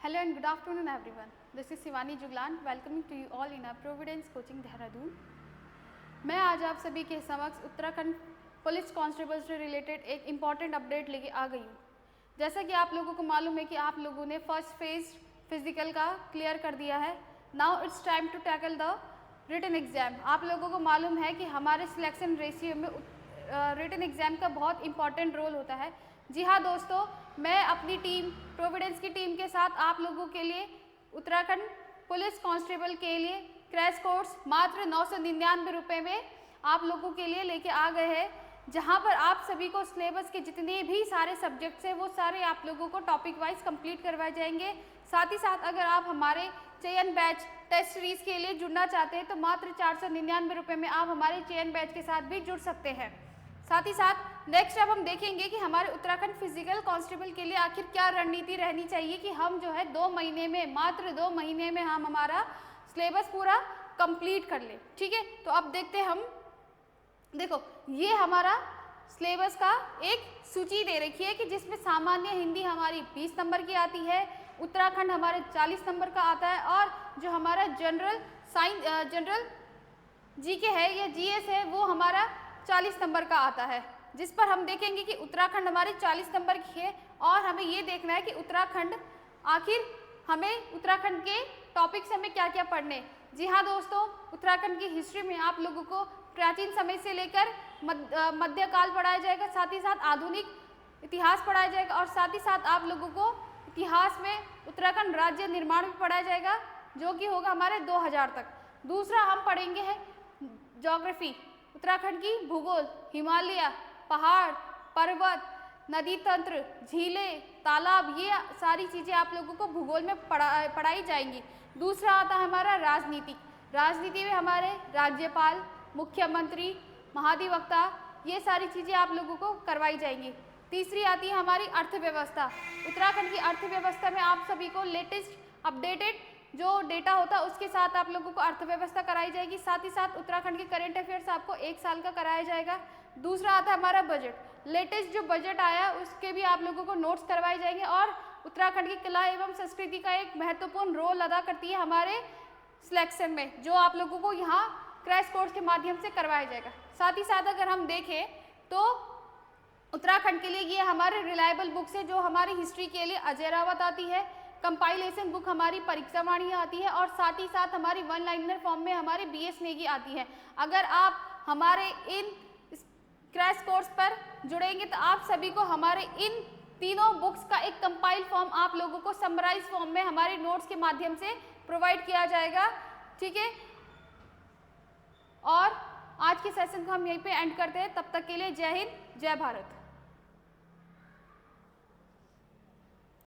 Hello and good afternoon everyone. This is Shivani Juglan welcoming to you all in our Providence Coaching Dehradun. मैं आज आप सभी के समक्ष उत्तराखंड पुलिस कांस्टेबल से रिलेटेड एक इम्पॉर्टेंट अपडेट लेके आ गई हूँ। जैसा कि आप लोगों को मालूम है कि आप लोगों ने फर्स्ट फेज फिजिकल का क्लियर कर दिया है। Now it's time to tackle the written exam. आप लोगों को मालूम है कि हमारे सिलेक्शन रेशियो में रिटन एग्ज़ाम का बहुत इंपॉर्टेंट रोल होता है। जी हाँ दोस्तों, मैं अपनी टीम प्रोविडेंस की टीम के साथ आप लोगों के लिए उत्तराखंड पुलिस कांस्टेबल के लिए क्रैश कोर्स मात्र 999 रुपये में आप लोगों के लिए लेके आ गए हैं, जहां पर आप सभी को सिलेबस के जितने भी सारे सब्जेक्ट्स हैं वो सारे आप लोगों को टॉपिक वाइज कंप्लीट करवाए जाएंगे। साथ ही साथ अगर आप हमारे चयन बैच टेस्ट सीरीज के लिए जुड़ना चाहते हैं तो मात्र 499 रुपये में आप हमारे चयन बैच के साथ भी जुड़ सकते हैं। साथ ही साथ नेक्स्ट अब हम देखेंगे कि हमारे उत्तराखंड फिजिकल कांस्टेबल के लिए आखिर क्या रणनीति रहनी चाहिए कि हम जो है 2 महीने में, मात्र 2 महीने में हम हमारा सिलेबस पूरा कंप्लीट कर ले। ठीक है, तो अब देखते हैं हम। देखो, ये हमारा सिलेबस का एक सूची दे रखी है कि जिसमें सामान्य हिंदी हमारी 20 नंबर की आती है, उत्तराखंड हमारे 40 नंबर का आता है, और जो हमारा जनरल जीके है या जीएस है वो हमारा 40 नंबर का आता है, जिस पर हम देखेंगे कि उत्तराखंड हमारे 40 नंबर की है। और हमें ये देखना है कि उत्तराखंड आखिर हमें उत्तराखंड के टॉपिक्स हमें क्या क्या पढ़ने। जी हाँ दोस्तों, उत्तराखंड की हिस्ट्री में आप लोगों को प्राचीन समय से लेकर मध्यकाल पढ़ाया जाएगा, साथ ही साथ आधुनिक इतिहास पढ़ाया जाएगा, और साथ ही साथ आप लोगों को इतिहास में उत्तराखंड राज्य निर्माण भी पढ़ाया जाएगा, जो कि होगा हमारे 2000 तक। दूसरा हम पढ़ेंगे है ज्योग्राफी, उत्तराखंड की भूगोल, हिमालय, पहाड़, पर्वत, नदी तंत्र, झीलें, तालाब, ये सारी चीज़ें आप लोगों को भूगोल में पढ़ाई जाएंगी। दूसरा आता है हमारा राजनीति में हमारे राज्यपाल, मुख्यमंत्री, महाधिवक्ता, ये सारी चीज़ें आप लोगों को करवाई जाएंगी। तीसरी आती है हमारी अर्थव्यवस्था। उत्तराखंड की अर्थव्यवस्था में आप सभी को लेटेस्ट अपडेटेड जो डेटा होता है उसके साथ आप लोगों को अर्थव्यवस्था कराई जाएगी। साथ ही साथ उत्तराखंड के करंट अफेयर्स आपको 1 साल का कराया जाएगा। दूसरा आता है हमारा बजट, लेटेस्ट जो बजट आया उसके भी आप लोगों को नोट्स करवाए जाएंगे। और उत्तराखंड की कला एवं संस्कृति का एक महत्वपूर्ण रोल अदा करती है हमारे सिलेक्शन में, जो आप लोगों को यहाँ क्रैश कोर्स के माध्यम से करवाया जाएगा। साथ ही साथ अगर हम देखें तो उत्तराखंड के लिए ये हमारे रिलायबल बुक्स है, जो हमारी हिस्ट्री के लिए अजय रावत आती है, कंपाइलेशन बुक हमारी परीक्षा वाणी आती है, और साथ ही साथ हमारी 1 लाइनर फॉर्म में हमारी BS नेगी आती है। अगर आप हमारे इन क्रैश कोर्स पर जुड़ेंगे तो आप सभी को हमारे इन तीनों बुक्स का एक कंपाइल फॉर्म आप लोगों को समराइज फॉर्म में हमारे नोट्स के माध्यम से प्रोवाइड किया जाएगा। ठीक है, और आज के सेशन को हम यहीं पे एंड करते हैं। तब तक के लिए जय हिंद, जय भारत।